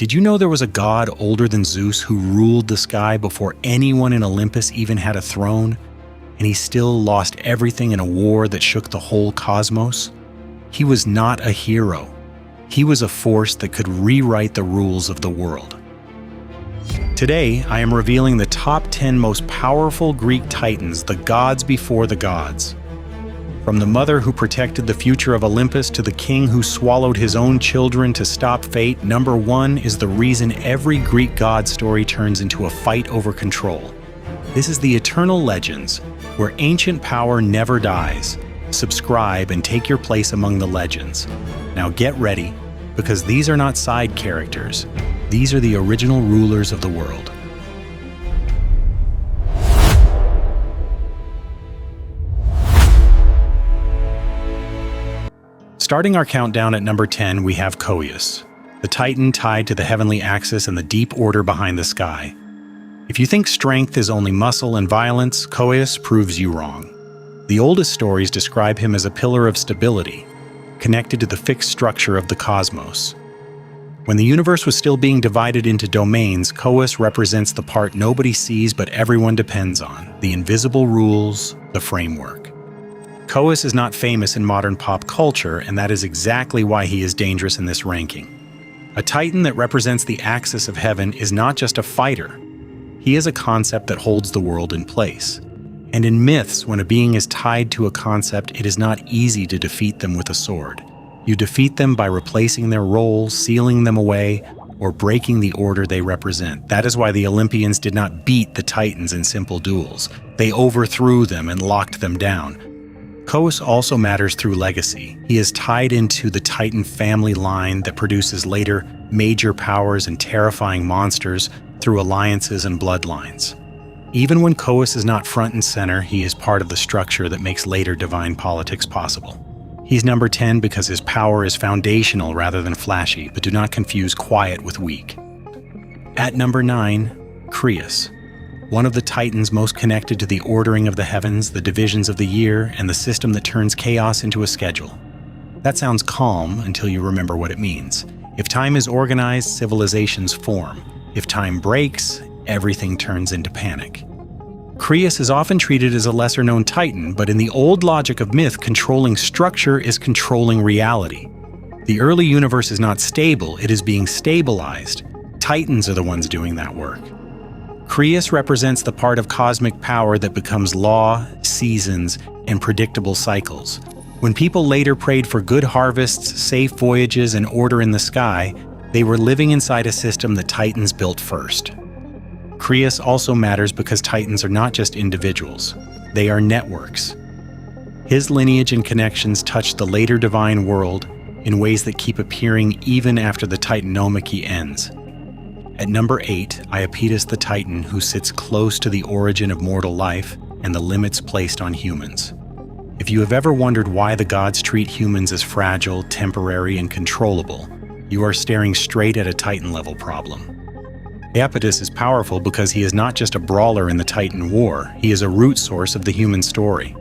Did you know there was a god older than Zeus who ruled the sky before anyone in Olympus even had a throne? And he still lost everything in a war that shook the whole cosmos? He was not a hero. He was a force that could rewrite the rules of the world. Today, I am revealing the top 10 most powerful Greek titans, the gods before the gods. From the mother who protected the future of Olympus to the king who swallowed his own children to stop fate, number 1 is the reason every Greek god story turns into a fight over control. This is the eternal legends, where ancient power never dies. Subscribe and take your place among the legends. Now get ready, because these are not side characters. These are the original rulers of the world. Starting our countdown at number 10, we have Coeus, the titan tied to the heavenly axis and the deep order behind the sky. If you think strength is only muscle and violence, Coeus proves you wrong. The oldest stories describe him as a pillar of stability, connected to the fixed structure of the cosmos. When the universe was still being divided into domains, Coeus represents the part nobody sees but everyone depends on, the invisible rules, the framework. Coeus is not famous in modern pop culture, and that is exactly why he is dangerous in this ranking. A titan that represents the axis of heaven is not just a fighter. He is a concept that holds the world in place. And in myths, when a being is tied to a concept, it is not easy to defeat them with a sword. You defeat them by replacing their roles, sealing them away, or breaking the order they represent. That is why the Olympians did not beat the Titans in simple duels. They overthrew them and locked them down. Coeus also matters through legacy. He is tied into the Titan family line that produces later major powers and terrifying monsters through alliances and bloodlines. Even when Coeus is not front and center, he is part of the structure that makes later divine politics possible. He's number 10 because his power is foundational rather than flashy, but do not confuse quiet with weak. At number 9, Crius, one of the titans most connected to the ordering of the heavens, the divisions of the year, and the system that turns chaos into a schedule. That sounds calm until you remember what it means. If time is organized, civilizations form. If time breaks, everything turns into panic. Crius is often treated as a lesser-known titan, but in the old logic of myth, controlling structure is controlling reality. The early universe is not stable, it is being stabilized. Titans are the ones doing that work. Crius represents the part of cosmic power that becomes law, seasons, and predictable cycles. When people later prayed for good harvests, safe voyages, and order in the sky, they were living inside a system that Titans built first. Crius also matters because Titans are not just individuals, they are networks. His lineage and connections touch the later divine world in ways that keep appearing even after the Titanomachy ends. At number 8, Iapetus the Titan, who sits close to the origin of mortal life and the limits placed on humans. If you have ever wondered why the gods treat humans as fragile, temporary, and controllable, you are staring straight at a Titan-level problem. Iapetus is powerful because he is not just a brawler in the Titan war, he is a root source of the human story.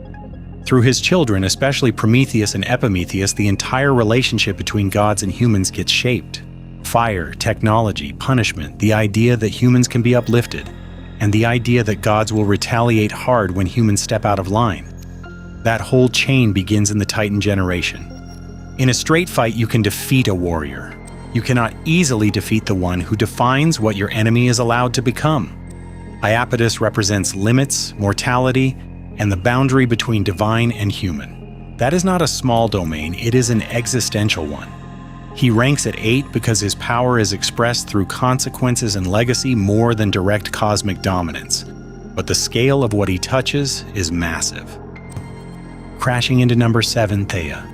Through his children, especially Prometheus and Epimetheus, the entire relationship between gods and humans gets shaped. Fire, technology, punishment, the idea that humans can be uplifted, and the idea that gods will retaliate hard when humans step out of line. That whole chain begins in the Titan generation. In a straight fight, you can defeat a warrior. You cannot easily defeat the one who defines what your enemy is allowed to become. Iapetus represents limits, mortality, and the boundary between divine and human. That is not a small domain, it is an existential one. He ranks at 8 because his power is expressed through consequences and legacy more than direct cosmic dominance. But the scale of what he touches is massive. Crashing into number 7, Theia.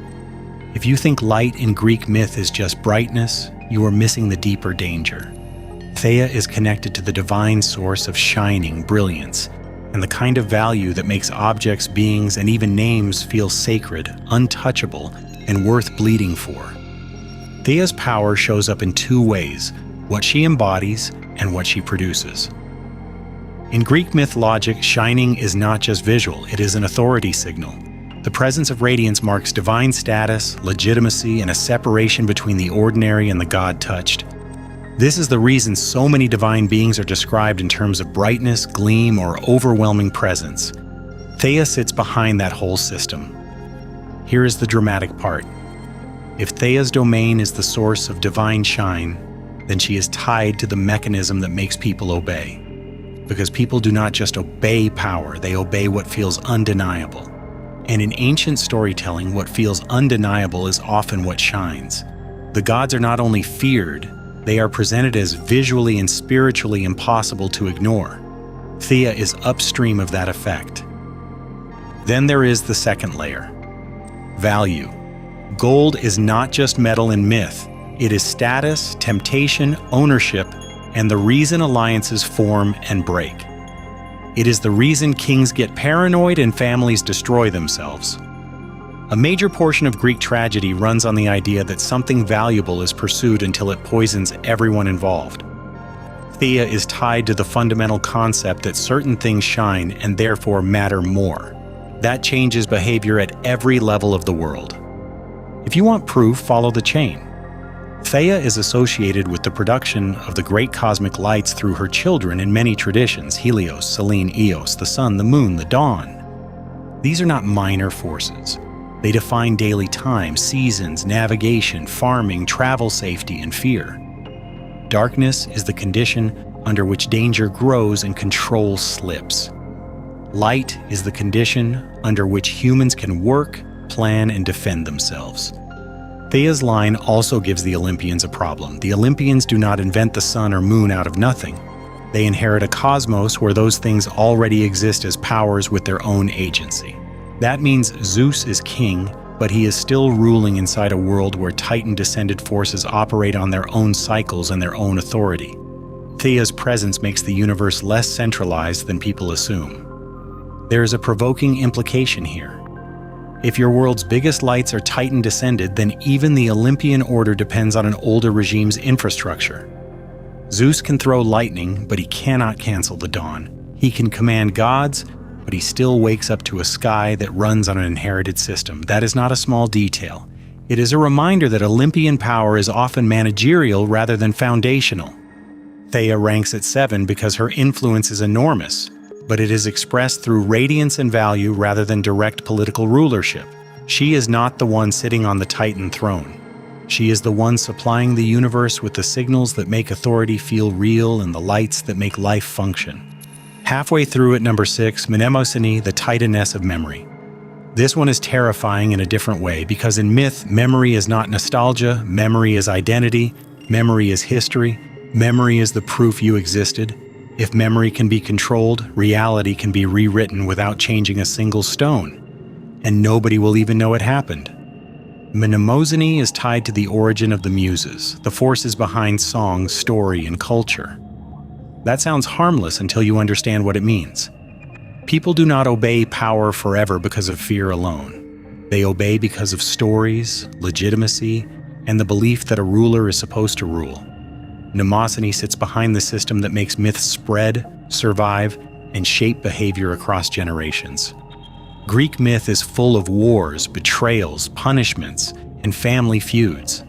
If you think light in Greek myth is just brightness, you are missing the deeper danger. Theia is connected to the divine source of shining brilliance, and the kind of value that makes objects, beings, and even names feel sacred, untouchable, and worth bleeding for. Theia's power shows up in 2 ways: what she embodies and what she produces. In Greek myth logic, shining is not just visual, it is an authority signal. The presence of radiance marks divine status, legitimacy, and a separation between the ordinary and the God-touched. This is the reason so many divine beings are described in terms of brightness, gleam, or overwhelming presence. Theia sits behind that whole system. Here is the dramatic part. If Theia's domain is the source of divine shine, then she is tied to the mechanism that makes people obey. Because people do not just obey power, they obey what feels undeniable. And in ancient storytelling, what feels undeniable is often what shines. The gods are not only feared, they are presented as visually and spiritually impossible to ignore. Theia is upstream of that effect. Then there is the second layer. Value. Gold is not just metal in myth. It is status, temptation, ownership, and the reason alliances form and break. It is the reason kings get paranoid and families destroy themselves. A major portion of Greek tragedy runs on the idea that something valuable is pursued until it poisons everyone involved. Theia is tied to the fundamental concept that certain things shine and therefore matter more. That changes behavior at every level of the world. If you want proof, follow the chain. Theia is associated with the production of the great cosmic lights through her children in many traditions: Helios, Selene, Eos, the sun, the moon, the dawn. These are not minor forces. They define daily time, seasons, navigation, farming, travel safety, and fear. Darkness is the condition under which danger grows and control slips. Light is the condition under which humans can work, plan, and defend themselves. Theia's line also gives the Olympians a problem. The Olympians do not invent the sun or moon out of nothing. They inherit a cosmos where those things already exist as powers with their own agency. That means Zeus is king, but he is still ruling inside a world where Titan-descended forces operate on their own cycles and their own authority. Theia's presence makes the universe less centralized than people assume. There is a provoking implication here. If your world's biggest lights are Titan-descended, then even the Olympian order depends on an older regime's infrastructure. Zeus can throw lightning, but he cannot cancel the dawn. He can command gods, but he still wakes up to a sky that runs on an inherited system. That is not a small detail. It is a reminder that Olympian power is often managerial rather than foundational. Theia ranks at 7 because her influence is enormous, but it is expressed through radiance and value rather than direct political rulership. She is not the one sitting on the Titan throne. She is the one supplying the universe with the signals that make authority feel real and the lights that make life function. Halfway through at number 6, Mnemosyne, the Titaness of memory. This one is terrifying in a different way because in myth, memory is not nostalgia, memory is identity, memory is history, memory is the proof you existed. If memory can be controlled, reality can be rewritten without changing a single stone, and nobody will even know it happened. Mnemosyne is tied to the origin of the muses, the forces behind song, story, and culture. That sounds harmless until you understand what it means. People do not obey power forever because of fear alone. They obey because of stories, legitimacy, and the belief that a ruler is supposed to rule. Mnemosyne sits behind the system that makes myths spread, survive, and shape behavior across generations. Greek myth is full of wars, betrayals, punishments, and family feuds.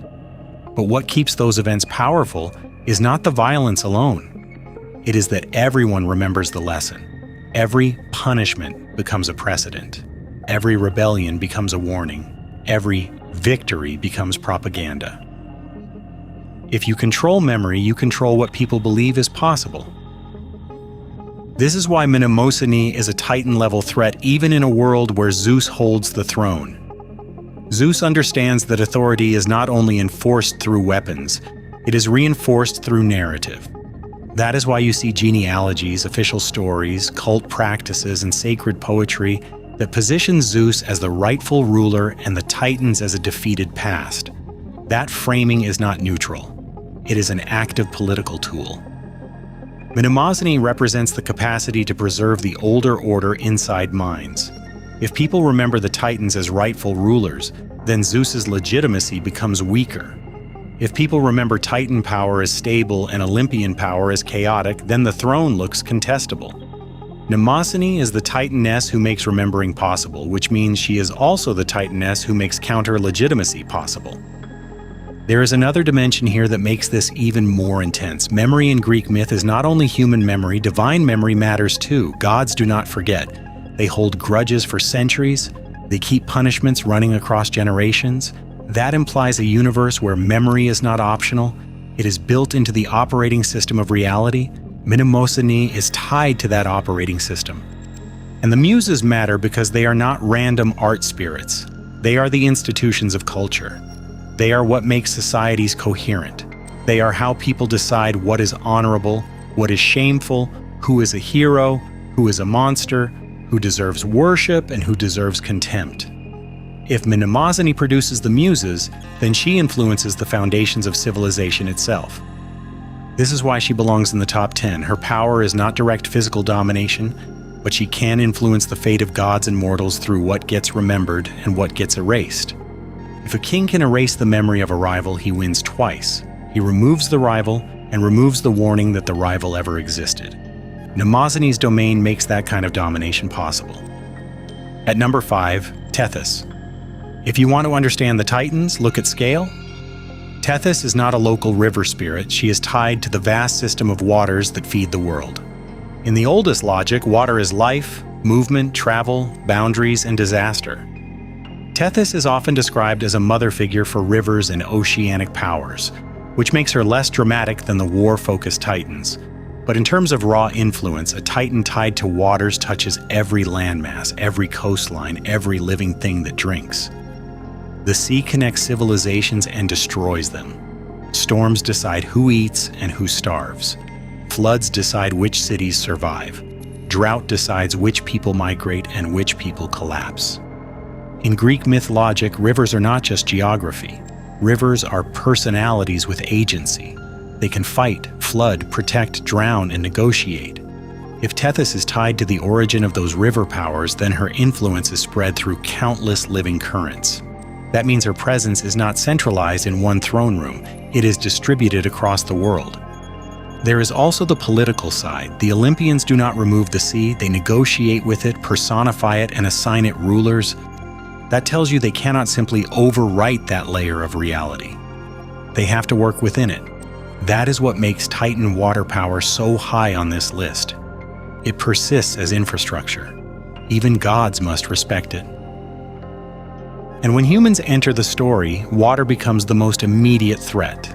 But what keeps those events powerful is not the violence alone. It is that everyone remembers the lesson. Every punishment becomes a precedent. Every rebellion becomes a warning. Every victory becomes propaganda. If you control memory, you control what people believe is possible. This is why Mnemosyne is a Titan-level threat even in a world where Zeus holds the throne. Zeus understands that authority is not only enforced through weapons, it is reinforced through narrative. That is why you see genealogies, official stories, cult practices, and sacred poetry that position Zeus as the rightful ruler and the Titans as a defeated past. That framing is not neutral. It is an active political tool. Mnemosyne represents the capacity to preserve the older order inside minds. If people remember the Titans as rightful rulers, then Zeus's legitimacy becomes weaker. If people remember Titan power as stable and Olympian power as chaotic, then the throne looks contestable. Mnemosyne is the Titaness who makes remembering possible, which means she is also the Titaness who makes counter-legitimacy possible. There is another dimension here that makes this even more intense. Memory in Greek myth is not only human memory, divine memory matters too. Gods do not forget. They hold grudges for centuries. They keep punishments running across generations. That implies a universe where memory is not optional. It is built into the operating system of reality. Mnemosyne is tied to that operating system. And the muses matter because they are not random art spirits. They are the institutions of culture. They are what makes societies coherent. They are how people decide what is honorable, what is shameful, who is a hero, who is a monster, who deserves worship, and who deserves contempt. If Mnemosyne produces the muses, then she influences the foundations of civilization itself. This is why she belongs in the top 10. Her power is not direct physical domination, but she can influence the fate of gods and mortals through what gets remembered and what gets erased. If a king can erase the memory of a rival, he wins twice. He removes the rival and removes the warning that the rival ever existed. Mnemosyne's domain makes that kind of domination possible. At number 5, Tethys. If you want to understand the Titans, look at scale. Tethys is not a local river spirit. She is tied to the vast system of waters that feed the world. In the oldest logic, water is life, movement, travel, boundaries, and disaster. Tethys is often described as a mother figure for rivers and oceanic powers, which makes her less dramatic than the war-focused Titans. But in terms of raw influence, a Titan tied to waters touches every landmass, every coastline, every living thing that drinks. The sea connects civilizations and destroys them. Storms decide who eats and who starves. Floods decide which cities survive. Drought decides which people migrate and which people collapse. In Greek myth logic, rivers are not just geography. Rivers are personalities with agency. They can fight, flood, protect, drown, and negotiate. If Tethys is tied to the origin of those river powers, then her influence is spread through countless living currents. That means her presence is not centralized in one throne room. It is distributed across the world. There is also the political side. The Olympians do not remove the sea. They negotiate with it, personify it, and assign it rulers. That tells you they cannot simply overwrite that layer of reality. They have to work within it. That is what makes Titan water power so high on this list. It persists as infrastructure. Even gods must respect it. And when humans enter the story, water becomes the most immediate threat.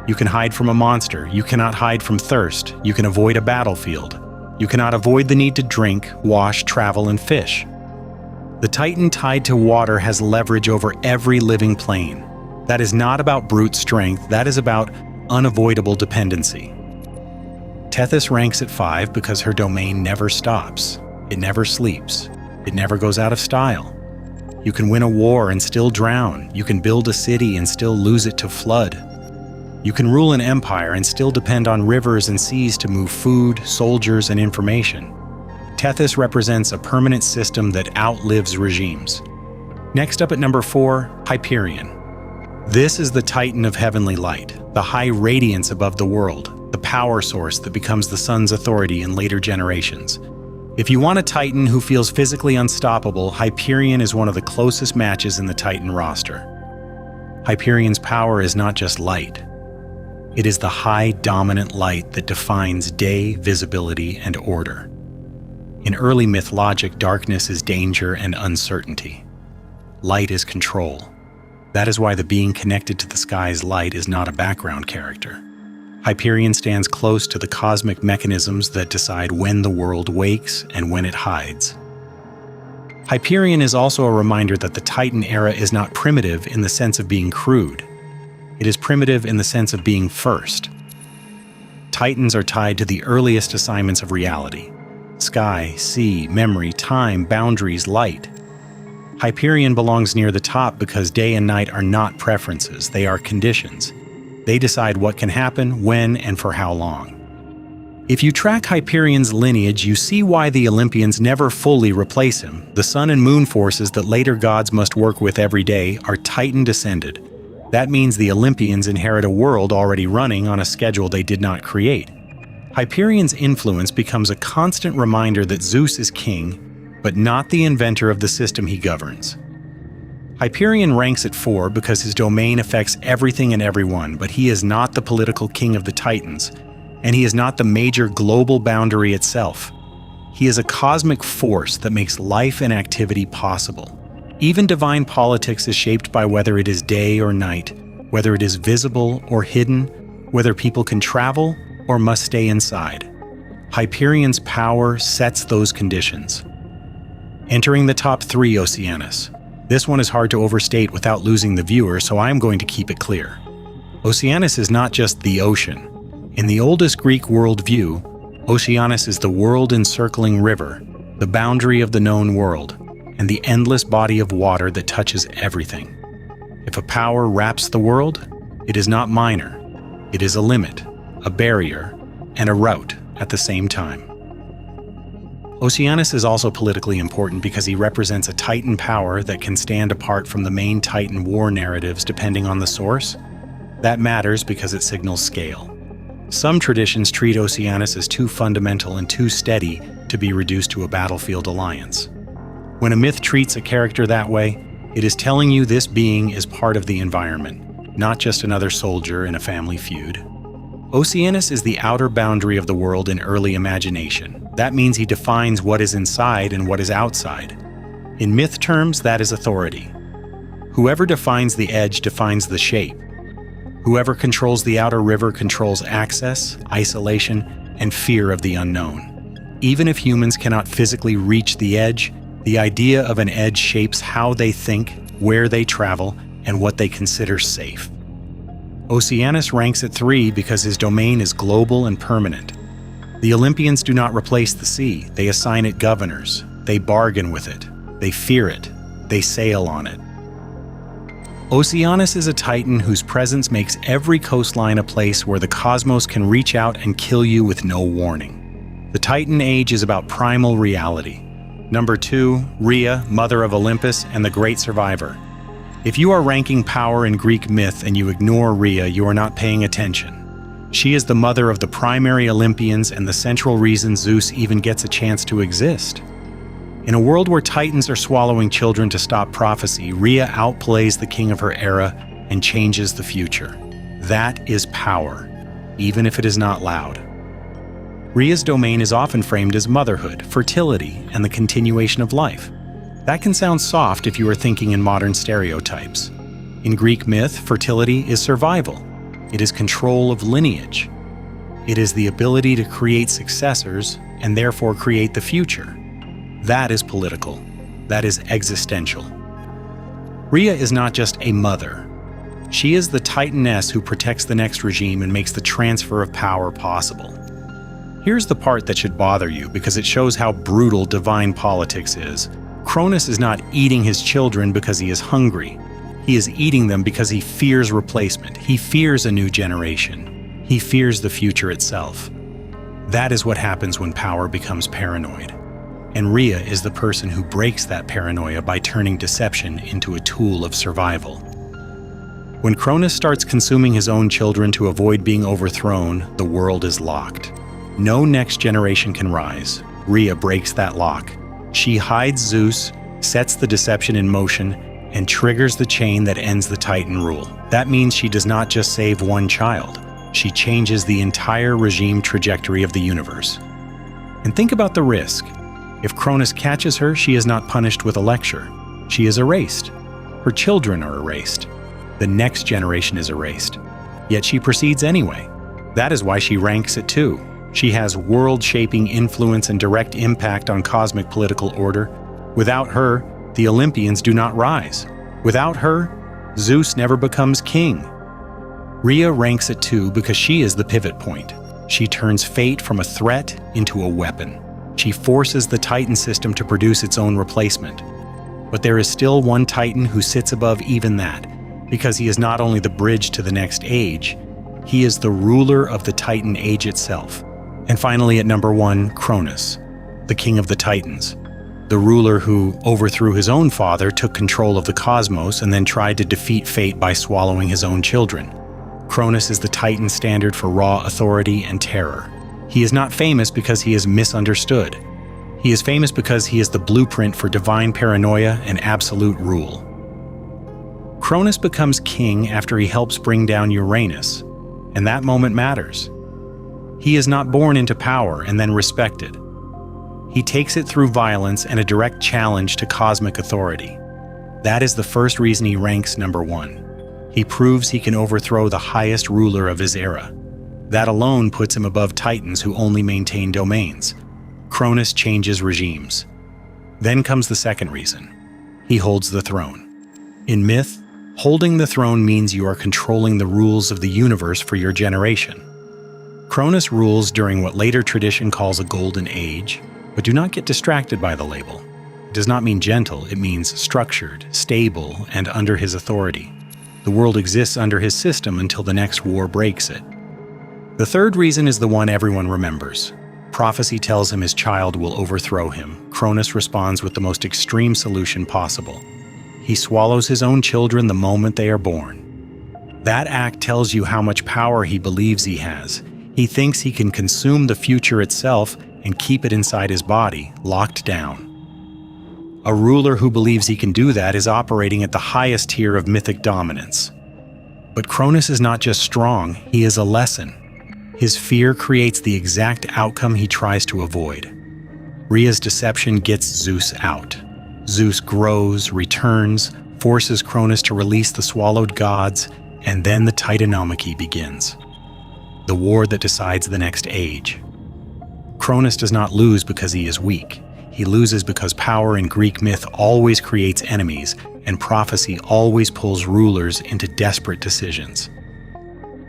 You can hide from a monster. You cannot hide from thirst. You can avoid a battlefield. You cannot avoid the need to drink, wash, travel, and fish. The Titan tied to water has leverage over every living plane. That is not about brute strength. That is about unavoidable dependency. Tethys ranks at 5 because her domain never stops. It never sleeps. It never goes out of style. You can win a war and still drown. You can build a city and still lose it to flood. You can rule an empire and still depend on rivers and seas to move food, soldiers, and information. Tethys represents a permanent system that outlives regimes. Next up at number 4, Hyperion. This is the Titan of heavenly light, the high radiance above the world, the power source that becomes the sun's authority in later generations. If you want a Titan who feels physically unstoppable, Hyperion is one of the closest matches in the Titan roster. Hyperion's power is not just light. It is the high dominant light that defines day, visibility, and order. In early myth logic, darkness is danger and uncertainty. Light is control. That is why the being connected to the sky's light is not a background character. Hyperion stands close to the cosmic mechanisms that decide when the world wakes and when it hides. Hyperion is also a reminder that the Titan era is not primitive in the sense of being crude. It is primitive in the sense of being first. Titans are tied to the earliest assignments of reality: sky, sea, memory, time, boundaries, light. Hyperion belongs near the top because day and night are not preferences, they are conditions. They decide what can happen, when, and for how long. If you track Hyperion's lineage, you see why the Olympians never fully replace him. The sun and moon forces that later gods must work with every day are Titan descended. That means the Olympians inherit a world already running on a schedule they did not create. Hyperion's influence becomes a constant reminder that Zeus is king, but not the inventor of the system he governs. Hyperion ranks at 4 because his domain affects everything and everyone, but he is not the political king of the Titans, and he is not the major global boundary itself. He is a cosmic force that makes life and activity possible. Even divine politics is shaped by whether it is day or night, whether it is visible or hidden, whether people can travel or must stay inside. Hyperion's power sets those conditions. Entering the top 3, Oceanus. This one is hard to overstate without losing the viewer, so I am going to keep it clear. Oceanus is not just the ocean. In the oldest Greek worldview, Oceanus is the world-encircling river, the boundary of the known world, and the endless body of water that touches everything. If a power wraps the world, it is not minor. It is a limit, a barrier, and a route at the same time. Oceanus is also politically important because he represents a Titan power that can stand apart from the main Titan war narratives depending on the source. That matters because it signals scale. Some traditions treat Oceanus as too fundamental and too steady to be reduced to a battlefield alliance. When a myth treats a character that way, it is telling you this being is part of the environment, not just another soldier in a family feud. Oceanus is the outer boundary of the world in early imagination. That means he defines what is inside and what is outside. In myth terms, that is authority. Whoever defines the edge defines the shape. Whoever controls the outer river controls access, isolation, and fear of the unknown. Even if humans cannot physically reach the edge, the idea of an edge shapes how they think, where they travel, and what they consider safe. Oceanus ranks at 3 because his domain is global and permanent. The Olympians do not replace the sea, they assign it governors. They bargain with it. They fear it. They sail on it. Oceanus is a Titan whose presence makes every coastline a place where the cosmos can reach out and kill you with no warning. The Titan Age is about primal reality. Number 2, Rhea, mother of Olympus and the great survivor. If you are ranking power in Greek myth and you ignore Rhea, you are not paying attention. She is the mother of the primary Olympians and the central reason Zeus even gets a chance to exist. In a world where Titans are swallowing children to stop prophecy, Rhea outplays the king of her era and changes the future. That is power, even if it is not loud. Rhea's domain is often framed as motherhood, fertility, and the continuation of life. That can sound soft if you are thinking in modern stereotypes. In Greek myth, fertility is survival. It is control of lineage. It is the ability to create successors and therefore create the future. That is political. That is existential. Rhea is not just a mother. She is the Titaness who protects the next regime and makes the transfer of power possible. Here's the part that should bother you because it shows how brutal divine politics is. Cronus is not eating his children because he is hungry. He is eating them because he fears replacement. He fears a new generation. He fears the future itself. That is what happens when power becomes paranoid. And Rhea is the person who breaks that paranoia by turning deception into a tool of survival. When Cronus starts consuming his own children to avoid being overthrown, the world is locked. No next generation can rise. Rhea breaks that lock. She hides Zeus, sets the deception in motion, and triggers the chain that ends the Titan rule. That means she does not just save one child. She changes the entire regime trajectory of the universe. And think about the risk. If Cronus catches her, she is not punished with a lecture. She is erased. Her children are erased. The next generation is erased. Yet she proceeds anyway. That is why she ranks at 2. She has world-shaping influence and direct impact on cosmic political order. Without her, the Olympians do not rise. Without her, Zeus never becomes king. Rhea ranks at 2 because she is the pivot point. She turns fate from a threat into a weapon. She forces the Titan system to produce its own replacement. But there is still one Titan who sits above even that, because he is not only the bridge to the next age, he is the ruler of the Titan age itself. And finally, at number 1, Cronus, the king of the Titans, the ruler who overthrew his own father, took control of the cosmos, and then tried to defeat fate by swallowing his own children. Cronus is the Titan standard for raw authority and terror. He is not famous because he is misunderstood. He is famous because he is the blueprint for divine paranoia and absolute rule. Cronus becomes king after he helps bring down Uranus, and that moment matters. He is not born into power and then respected. He takes it through violence and a direct challenge to cosmic authority. That is the first reason he ranks number 1. He proves he can overthrow the highest ruler of his era. That alone puts him above Titans who only maintain domains. Cronus changes regimes. Then comes the second reason. He holds the throne. In myth, holding the throne means you are controlling the rules of the universe for your generation. Cronus rules during what later tradition calls a golden age, but do not get distracted by the label. It does not mean gentle, it means structured, stable, and under his authority. The world exists under his system until the next war breaks it. The third reason is the one everyone remembers. Prophecy tells him his child will overthrow him. Cronus responds with the most extreme solution possible. He swallows his own children the moment they are born. That act tells you how much power he believes he has. He thinks he can consume the future itself and keep it inside his body, locked down. A ruler who believes he can do that is operating at the highest tier of mythic dominance. But Cronus is not just strong, he is a lesson. His fear creates the exact outcome he tries to avoid. Rhea's deception gets Zeus out. Zeus grows, returns, forces Cronus to release the swallowed gods, and then the Titanomachy begins. The war that decides the next age. Cronus does not lose because he is weak. He loses because power in Greek myth always creates enemies, and prophecy always pulls rulers into desperate decisions.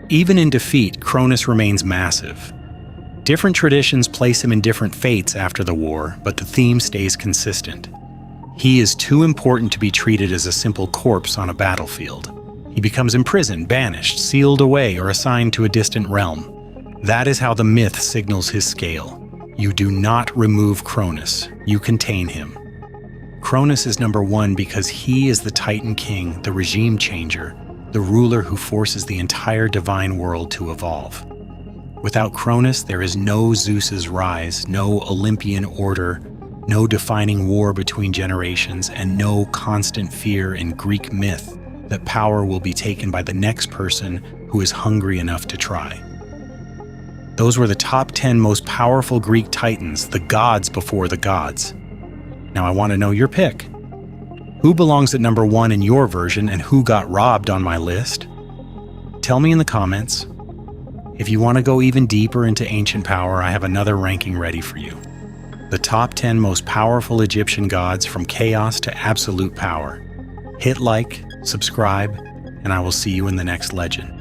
Even in defeat, Cronus remains massive. Different traditions place him in different fates after the war, but the theme stays consistent. He is too important to be treated as a simple corpse on a battlefield. He becomes imprisoned, banished, sealed away, or assigned to a distant realm. That is how the myth signals his scale. You do not remove Cronus, you contain him. Cronus is number 1 because he is the Titan king, the regime changer, the ruler who forces the entire divine world to evolve. Without Cronus, there is no Zeus's rise, no Olympian order, no defining war between generations, and no constant fear in Greek myth that power will be taken by the next person who is hungry enough to try. Those were the top 10 most powerful Greek titans, the gods before the gods. Now I want to know your pick. Who belongs at number 1 in your version and who got robbed on my list? Tell me in the comments. If you want to go even deeper into ancient power, I have another ranking ready for you. The top 10 most powerful Egyptian gods from chaos to absolute power. Hit like, subscribe, and I will see you in the next legend.